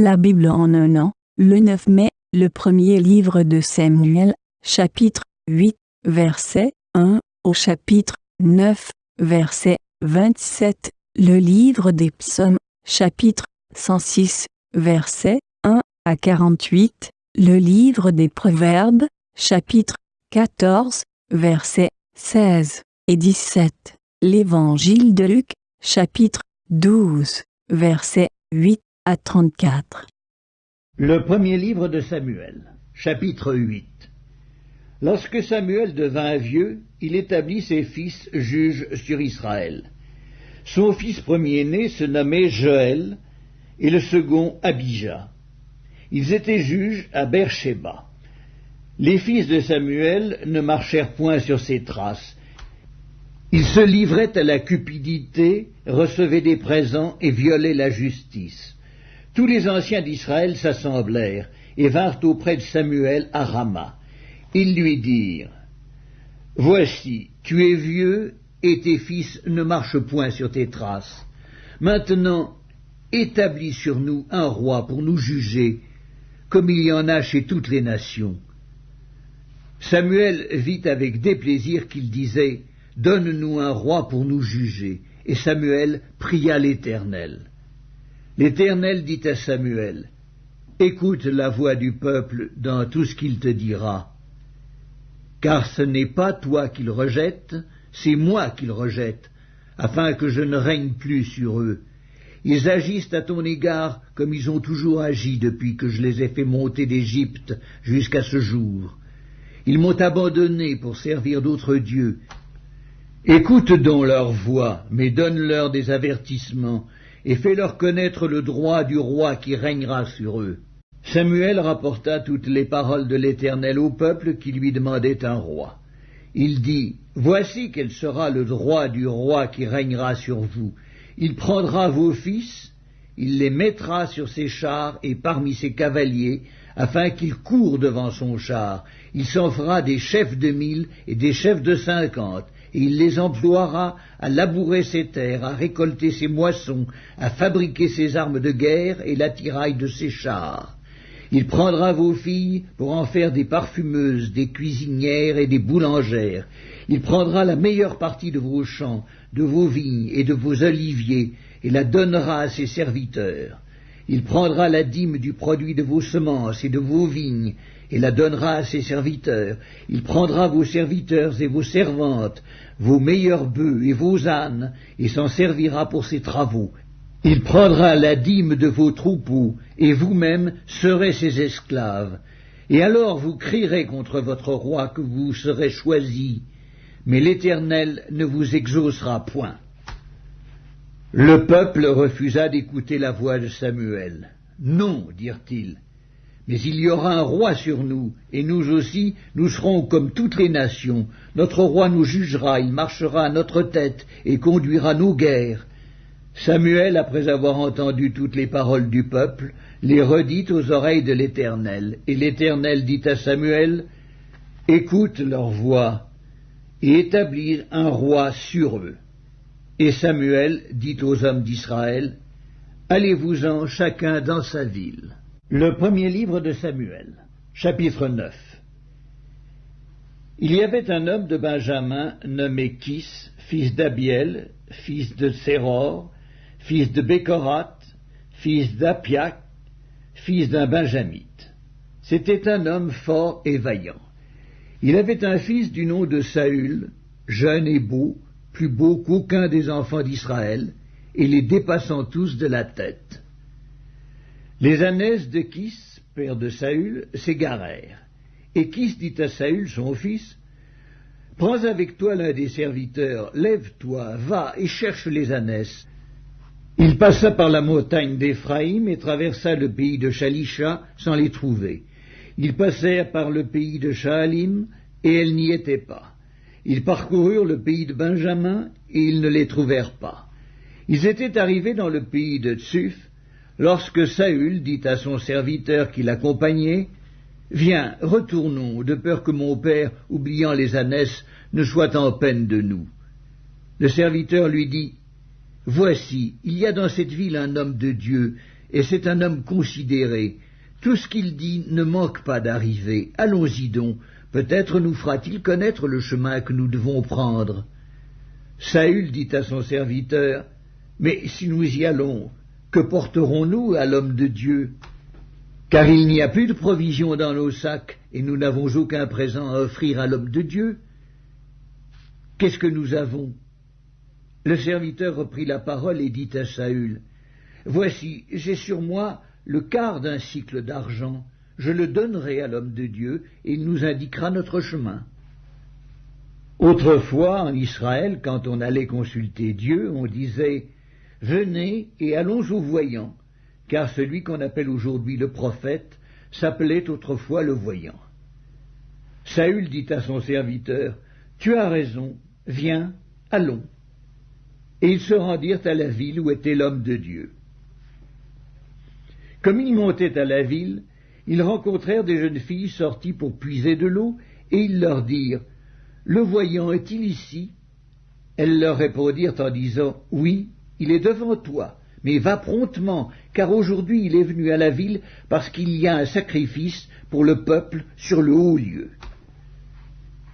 La Bible en un an, le 9 mai, le premier livre de Samuel, chapitre 8, verset 1 au chapitre 9, verset 27, le livre des psaumes, chapitre 106, verset 1 à 48, le livre des proverbes, chapitre 14, versets 16 et 17, l'évangile de Luc, chapitre 12, versets 8 à 34. Le premier livre de Samuel, chapitre 8. Lorsque Samuel devint vieux, il établit ses fils juges sur Israël. Son fils premier-né se nommait Joël et le second Abijah. Ils étaient juges à Beer-Shéba. Les fils de Samuel ne marchèrent point sur ses traces. Ils se livraient à la cupidité, recevaient des présents et violaient la justice. Tous les anciens d'Israël s'assemblèrent et vinrent auprès de Samuel à Rama. Ils lui dirent : « Voici, tu es vieux et tes fils ne marchent point sur tes traces. Maintenant, établis sur nous un roi pour nous juger, comme il y en a chez toutes les nations. » Samuel vit avec déplaisir qu'il disait : « Donne-nous un roi pour nous juger. » Et Samuel pria l'Éternel. L'Éternel dit à Samuel : « Écoute la voix du peuple dans tout ce qu'il te dira. Car ce n'est pas toi qu'il rejette, c'est moi qu'il rejette, afin que je ne règne plus sur eux. Ils agissent à ton égard comme ils ont toujours agi depuis que je les ai fait monter d'Égypte jusqu'à ce jour. Ils m'ont abandonné pour servir d'autres dieux. Écoute donc leur voix, mais donne-leur des avertissements, et fais-leur connaître le droit du roi qui régnera sur eux. » Samuel rapporta toutes les paroles de l'Éternel au peuple qui lui demandait un roi. Il dit : « Voici quel sera le droit du roi qui régnera sur vous. Il prendra vos fils, il les mettra sur ses chars et parmi ses cavaliers, afin qu'ils courent devant son char. Il s'en fera des chefs de 1000 et des chefs de 50, et il les emploiera à labourer ses terres, à récolter ses moissons, à fabriquer ses armes de guerre et l'attirail de ses chars. Il prendra vos filles pour en faire des parfumeuses, des cuisinières et des boulangères. Il prendra la meilleure partie de vos champs, de vos vignes et de vos oliviers, et la donnera à ses serviteurs. Il prendra la dîme du produit de vos semences et de vos vignes, et la donnera à ses serviteurs. Il prendra vos serviteurs et vos servantes, vos meilleurs bœufs et vos ânes, et s'en servira pour ses travaux. Il prendra la dîme de vos troupeaux, et vous-même serez ses esclaves. Et alors vous crierez contre votre roi que vous serez choisi, mais l'Éternel ne vous exaucera point. » Le peuple refusa d'écouter la voix de Samuel. « Non, dirent-ils, mais il y aura un roi sur nous, et nous aussi, nous serons comme toutes les nations. Notre roi nous jugera, il marchera à notre tête et conduira nos guerres. » Samuel, après avoir entendu toutes les paroles du peuple, les redit aux oreilles de l'Éternel. Et l'Éternel dit à Samuel : « Écoute leur voix, et établis un roi sur eux. » Et Samuel dit aux hommes d'Israël : « Allez-vous-en chacun dans sa ville. » Le premier livre de Samuel, chapitre 9. Il y avait un homme de Benjamin nommé Kis, fils d'Abiel, fils de Séror, fils de Bécorath, fils d'Apiac, fils d'un Benjamite. C'était un homme fort et vaillant. Il avait un fils du nom de Saül, jeune et beau, plus beau qu'aucun des enfants d'Israël, et les dépassant tous de la tête. Les ânesse de Kis, père de Saül, s'égarèrent. Et Kis dit à Saül, son fils : « Prends avec toi l'un des serviteurs, lève-toi, va et cherche les ânesses. » Il passa par la montagne d'Éphraïm et traversa le pays de Shalisha sans les trouver. Ils passèrent par le pays de Shaalim, et elles n'y étaient pas. Ils parcoururent le pays de Benjamin, et ils ne les trouvèrent pas. Ils étaient arrivés dans le pays de Tsuf, lorsque Saül dit à son serviteur qui l'accompagnait : « Viens, retournons, de peur que mon père, oubliant les ânesses, ne soit en peine de nous. » Le serviteur lui dit : « Voici, il y a dans cette ville un homme de Dieu, et c'est un homme considéré. Tout ce qu'il dit ne manque pas d'arriver. Allons-y donc, peut-être nous fera-t-il connaître le chemin que nous devons prendre. » Saül dit à son serviteur, « Mais si nous y allons, que porterons-nous à l'homme de Dieu? Car il n'y a plus de provisions dans nos sacs, et nous n'avons aucun présent à offrir à l'homme de Dieu. Qu'est-ce que nous avons ?» Le serviteur reprit la parole et dit à Saül, « Voici, j'ai sur moi le quart d'un sicle d'argent. Je le donnerai à l'homme de Dieu, et il nous indiquera notre chemin. » Autrefois, en Israël, quand on allait consulter Dieu, on disait « Venez et allons au voyant », car celui qu'on appelle aujourd'hui le prophète s'appelait autrefois le voyant. Saül dit à son serviteur, « Tu as raison, viens, allons. » Et ils se rendirent à la ville où était l'homme de Dieu. Comme ils montaient à la ville, ils rencontrèrent des jeunes filles sorties pour puiser de l'eau, et ils leur dirent, « Le voyant est-il ici ?» Elles leur répondirent en disant, « Oui, il est devant toi, mais va promptement, car aujourd'hui il est venu à la ville parce qu'il y a un sacrifice pour le peuple sur le haut lieu.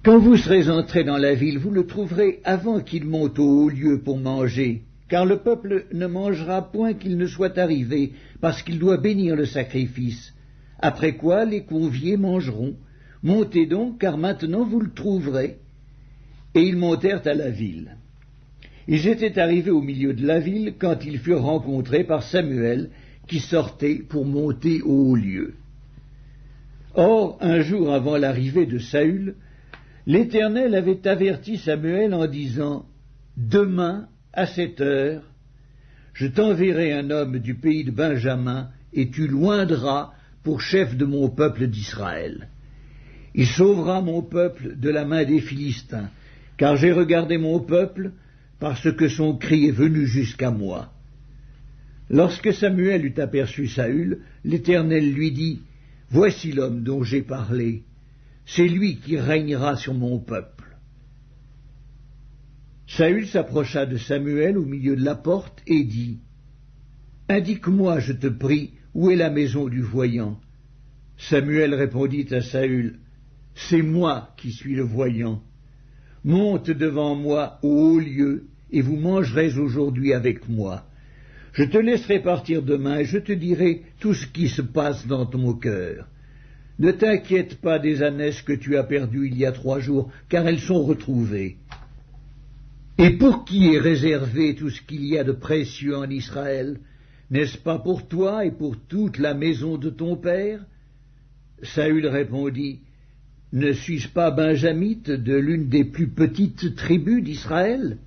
Quand vous serez entrés dans la ville, vous le trouverez avant qu'il monte au haut lieu pour manger, car le peuple ne mangera point qu'il ne soit arrivé, parce qu'il doit bénir le sacrifice. Après quoi les conviés mangeront. Montez donc, car maintenant vous le trouverez. » Et ils montèrent à la ville. Ils étaient arrivés au milieu de la ville quand ils furent rencontrés par Samuel, qui sortait pour monter au haut lieu. Or, un jour avant l'arrivée de Saül, l'Éternel avait averti Samuel en disant, « Demain, à cette heure, je t'enverrai un homme du pays de Benjamin, et tu l'oindras pour chef de mon peuple d'Israël. Il sauvera mon peuple de la main des Philistins, car j'ai regardé mon peuple, parce que son cri est venu jusqu'à moi. » Lorsque Samuel eut aperçu Saül, l'Éternel lui dit, « Voici l'homme dont j'ai parlé, c'est lui qui régnera sur mon peuple. » Saül s'approcha de Samuel au milieu de la porte et dit, « Indique-moi, je te prie, où est la maison du voyant. » Samuel répondit à Saül, « C'est moi qui suis le voyant. Monte devant moi au haut lieu, et vous mangerez aujourd'hui avec moi. Je te laisserai partir demain, et je te dirai tout ce qui se passe dans ton cœur. Ne t'inquiète pas des ânesses que tu as perdues il y a 3 jours, car elles sont retrouvées. Et pour qui est réservé tout ce qu'il y a de précieux en Israël? N'est-ce pas pour toi et pour toute la maison de ton père? » Saül répondit, « Ne suis-je pas benjamite de l'une des plus petites tribus d'Israël?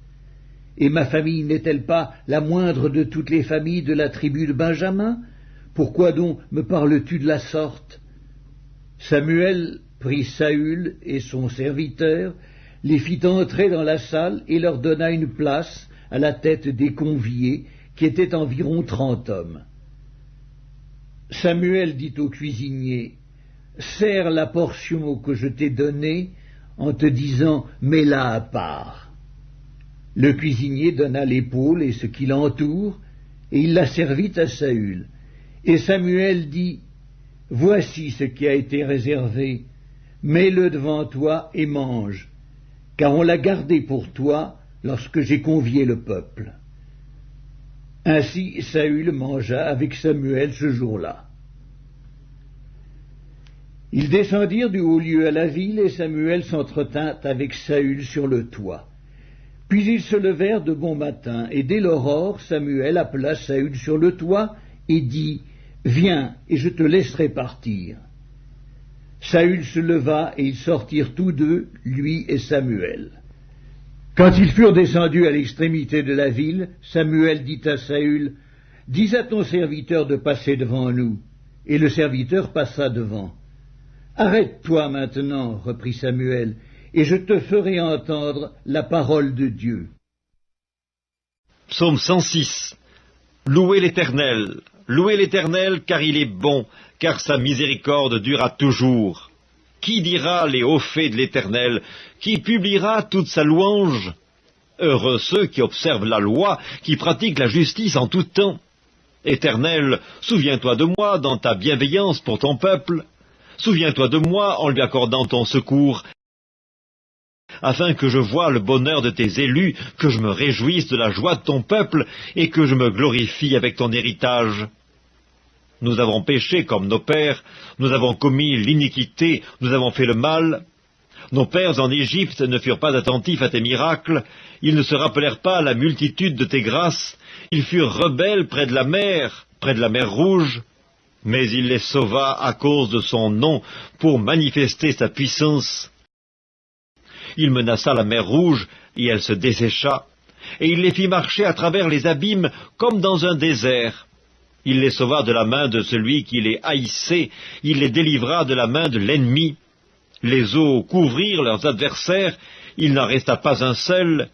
Et ma famille n'est-elle pas la moindre de toutes les familles de la tribu de Benjamin? Pourquoi donc me parles-tu de la sorte? » Samuel prit Saül et son serviteur, les fit entrer dans la salle et leur donna une place à la tête des conviés, qui étaient environ 30 hommes. Samuel dit au cuisinier, « Sers la portion que je t'ai donnée en te disant, mets-la à part. » Le cuisinier donna l'épaule et ce qui l'entoure, et il la servit à Saül. Et Samuel dit, « Voici ce qui a été réservé, mets-le devant toi et mange, car on l'a gardé pour toi lorsque j'ai convié le peuple. » Ainsi Saül mangea avec Samuel ce jour-là. Ils descendirent du haut lieu à la ville, et Samuel s'entretint avec Saül sur le toit. Puis ils se levèrent de bon matin, et dès l'aurore, Samuel appela Saül sur le toit et dit, « Viens, et je te laisserai partir. » Saül se leva, et ils sortirent tous deux, lui et Samuel. Quand ils furent descendus à l'extrémité de la ville, Samuel dit à Saül, « Dis à ton serviteur de passer devant nous. » Et le serviteur passa devant. « Arrête-toi maintenant, reprit Samuel, et je te ferai entendre la parole de Dieu. » Psaume 106. Louez l'Éternel, car il est bon, car sa miséricorde durera toujours. Qui dira les hauts faits de l'Éternel? Qui publiera toute sa louange? Heureux ceux qui observent la loi, qui pratiquent la justice en tout temps. Éternel, souviens-toi de moi dans ta bienveillance pour ton peuple. Souviens-toi de moi en lui accordant ton secours, afin que je voie le bonheur de tes élus, que je me réjouisse de la joie de ton peuple, et que je me glorifie avec ton héritage. Nous avons péché comme nos pères, nous avons commis l'iniquité, nous avons fait le mal. Nos pères en Égypte ne furent pas attentifs à tes miracles, ils ne se rappelèrent pas la multitude de tes grâces, ils furent rebelles près de la mer Rouge, mais il les sauva à cause de son nom, pour manifester sa puissance. Il menaça la mer Rouge, et elle se dessécha, et il les fit marcher à travers les abîmes comme dans un désert. Il les sauva de la main de celui qui les haïssait, il les délivra de la main de l'ennemi. Les eaux couvrirent leurs adversaires, il n'en resta pas un seul,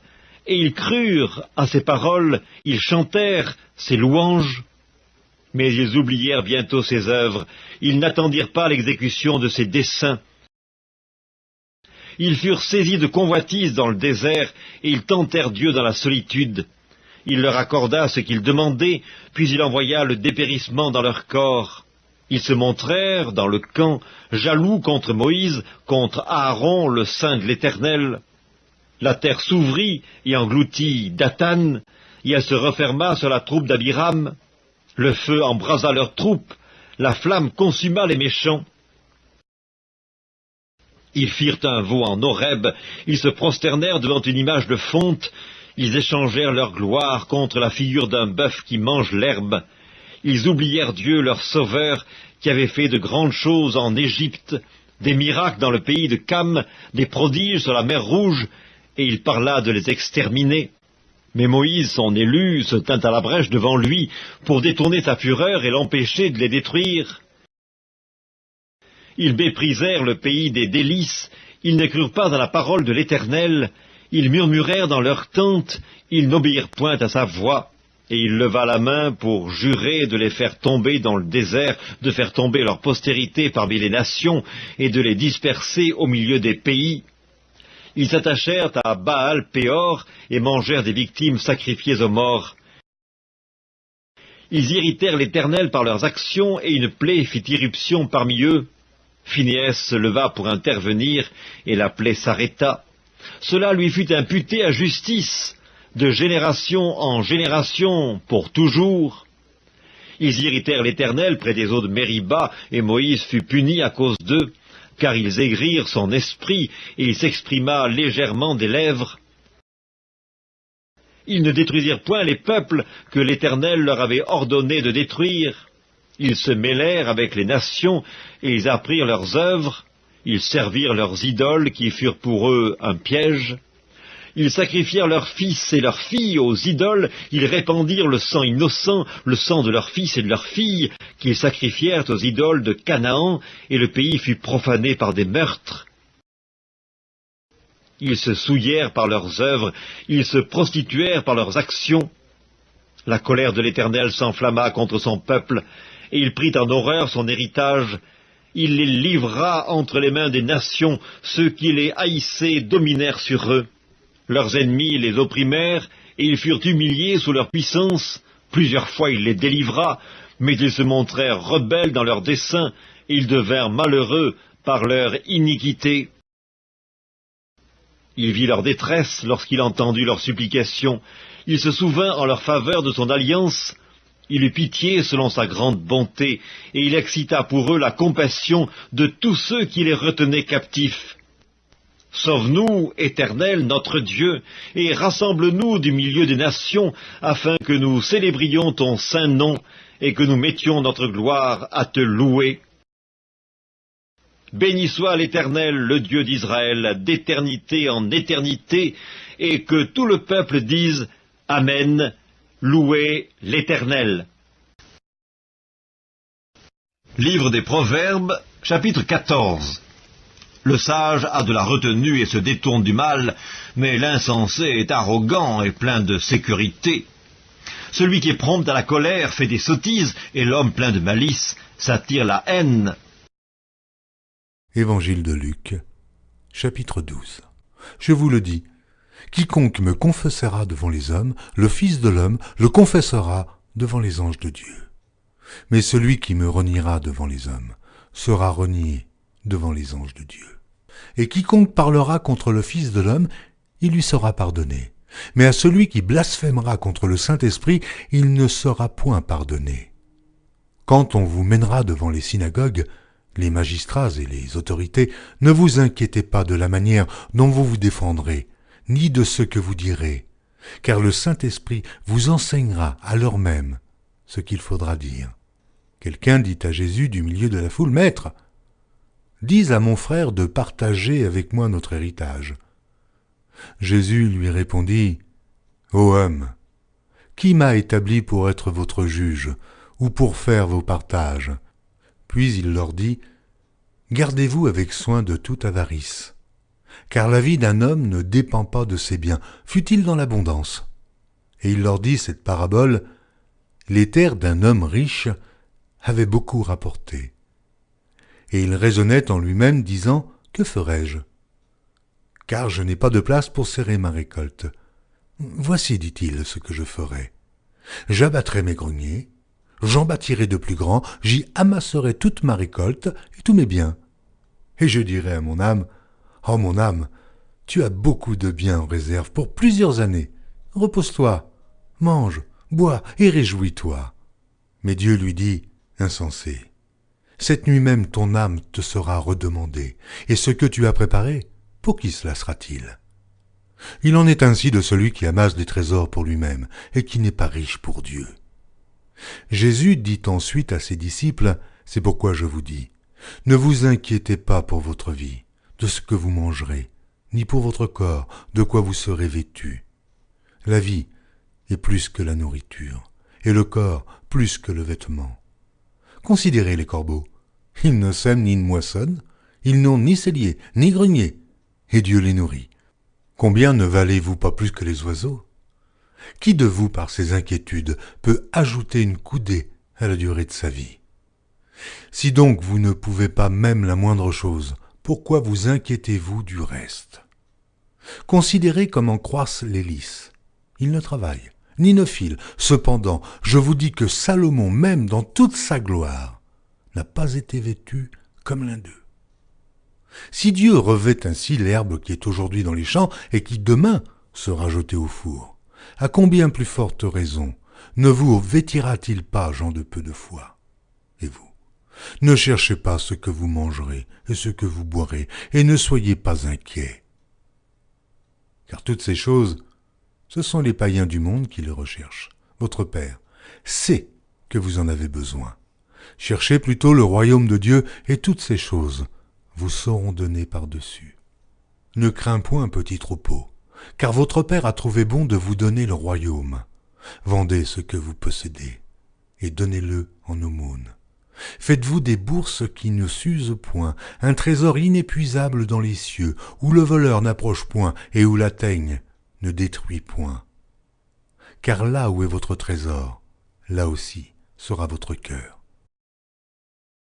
et ils crurent à ses paroles, ils chantèrent ses louanges. Mais ils oublièrent bientôt ses œuvres, ils n'attendirent pas l'exécution de ses desseins. Ils furent saisis de convoitise dans le désert, et ils tentèrent Dieu dans la solitude. Il leur accorda ce qu'ils demandaient, puis il envoya le dépérissement dans leur corps. Ils se montrèrent dans le camp, jaloux contre Moïse, contre Aaron, le saint de l'Éternel. La terre s'ouvrit et engloutit Dathan, et elle se referma sur la troupe d'Abiram. Le feu embrasa leurs troupes, la flamme consuma les méchants. Ils firent un veau en Horeb, ils se prosternèrent devant une image de fonte, ils échangèrent leur gloire contre la figure d'un bœuf qui mange l'herbe. Ils oublièrent Dieu, leur sauveur, qui avait fait de grandes choses en Égypte, des miracles dans le pays de Cam, des prodiges sur la mer Rouge, et il parla de les exterminer. Mais Moïse, son élu, se tint à la brèche devant lui pour détourner sa fureur et l'empêcher de les détruire. Ils méprisèrent le pays des délices, ils ne crurent pas à la parole de l'Éternel, ils murmurèrent dans leurs tentes, ils n'obéirent point à sa voix, et il leva la main pour jurer de les faire tomber dans le désert, de faire tomber leur postérité parmi les nations, et de les disperser au milieu des pays. Ils s'attachèrent à Baal-Péor et mangèrent des victimes sacrifiées aux morts. Ils irritèrent l'Éternel par leurs actions, et une plaie fit irruption parmi eux. Phinéas se leva pour intervenir, et la plaie s'arrêta. Cela lui fut imputé à justice, de génération en génération, pour toujours. Ils irritèrent l'Éternel près des eaux de Mériba, et Moïse fut puni à cause d'eux, car ils aigrirent son esprit, et il s'exprima légèrement des lèvres. Ils ne détruisirent point les peuples que l'Éternel leur avait ordonné de détruire. Ils se mêlèrent avec les nations, et ils apprirent leurs œuvres. Ils servirent leurs idoles, qui furent pour eux un piège. Ils sacrifièrent leurs fils et leurs filles aux idoles, ils répandirent le sang innocent, le sang de leurs fils et de leurs filles, qu'ils sacrifièrent aux idoles de Canaan, et le pays fut profané par des meurtres. Ils se souillèrent par leurs œuvres, ils se prostituèrent par leurs actions. La colère de l'Éternel s'enflamma contre son peuple, et il prit en horreur son héritage. Il les livra entre les mains des nations, ceux qui les haïssaient dominèrent sur eux. Leurs ennemis les opprimèrent, et ils furent humiliés sous leur puissance. Plusieurs fois il les délivra, mais ils se montrèrent rebelles dans leurs desseins, et ils devinrent malheureux par leur iniquité. Il vit leur détresse lorsqu'il entendit leurs supplications. Il se souvint en leur faveur de son alliance. Il eut pitié selon sa grande bonté, et il excita pour eux la compassion de tous ceux qui les retenaient captifs. Sauve-nous, Éternel, notre Dieu, et rassemble-nous du milieu des nations, afin que nous célébrions ton saint nom, et que nous mettions notre gloire à te louer. Béni soit l'Éternel, le Dieu d'Israël, d'éternité en éternité, et que tout le peuple dise Amen, louez l'Éternel. Livre des Proverbes, chapitre 14. Le sage a de la retenue et se détourne du mal, mais l'insensé est arrogant et plein de sécurité. Celui qui est prompt à la colère fait des sottises, et l'homme plein de malice s'attire la haine. Évangile de Luc, chapitre 12. Je vous le dis, quiconque me confessera devant les hommes, le Fils de l'homme le confessera devant les anges de Dieu. Mais celui qui me reniera devant les hommes sera renié devant les anges de Dieu. Et quiconque parlera contre le Fils de l'homme, il lui sera pardonné. Mais à celui qui blasphémera contre le Saint-Esprit, il ne sera point pardonné. Quand on vous mènera devant les synagogues, les magistrats et les autorités, ne vous inquiétez pas de la manière dont vous vous défendrez, ni de ce que vous direz, car le Saint-Esprit vous enseignera à l'heure même ce qu'il faudra dire. Quelqu'un dit à Jésus du milieu de la foule, « Maître, dis à mon frère de partager avec moi notre héritage. » Jésus lui répondit, « Ô homme, qui m'a établi pour être votre juge ou pour faire vos partages ?» Puis il leur dit, « Gardez-vous avec soin de toute avarice, car la vie d'un homme ne dépend pas de ses biens, fût-il dans l'abondance. » Et il leur dit cette parabole, « Les terres d'un homme riche avaient beaucoup rapporté. » Et il raisonnait en lui-même, disant, « Que ferai-je ? Car je n'ai pas de place pour serrer ma récolte. Voici, dit-il, ce que je ferai. J'abattrai mes greniers, j'en bâtirai de plus grands, j'y amasserai toute ma récolte et tous mes biens. Et je dirai à mon âme, « Oh mon âme, tu as beaucoup de biens en réserve pour plusieurs années. Repose-toi, mange, bois et réjouis-toi. » Mais Dieu lui dit, « Insensé, cette nuit même ton âme te sera redemandée, et ce que tu as préparé, pour qui cela sera-t-il ? Il en est ainsi de celui qui amasse des trésors pour lui-même et qui n'est pas riche pour Dieu. » Jésus dit ensuite à ses disciples, « C'est pourquoi je vous dis, ne vous inquiétez pas pour votre vie, de ce que vous mangerez, ni pour votre corps, de quoi vous serez vêtus. La vie est plus que la nourriture, et le corps plus que le vêtement. Considérez les corbeaux, ils ne sèment ni ne moissonnent, ils n'ont ni cellier, ni grenier, et Dieu les nourrit. Combien ne valez-vous pas plus que les oiseaux ? Qui de vous, par ses inquiétudes, peut ajouter une coudée à la durée de sa vie ? Si donc vous ne pouvez pas même la moindre chose, pourquoi vous inquiétez-vous du reste ? Considérez comment croissent les lys. Ils ne travaillent, ni ne filent. Cependant, je vous dis que Salomon, même dans toute sa gloire, n'a pas été vêtu comme l'un d'eux. Si Dieu revêt ainsi l'herbe qui est aujourd'hui dans les champs et qui demain sera jetée au four, à combien plus forte raison ne vous vêtira-t-il pas, gens de peu de foi ? Et vous, ne cherchez pas ce que vous mangerez et ce que vous boirez, et ne soyez pas inquiets. Car toutes ces choses, ce sont les païens du monde qui les recherchent. Votre Père sait que vous en avez besoin. Cherchez plutôt le royaume de Dieu, et toutes ces choses vous seront données par-dessus. Ne crains point, petit troupeau, car votre Père a trouvé bon de vous donner le royaume. Vendez ce que vous possédez, et donnez-le en aumône. Faites-vous des bourses qui ne s'usent point, un trésor inépuisable dans les cieux, où le voleur n'approche point et où la teigne ne détruit point. Car là où est votre trésor, là aussi sera votre cœur.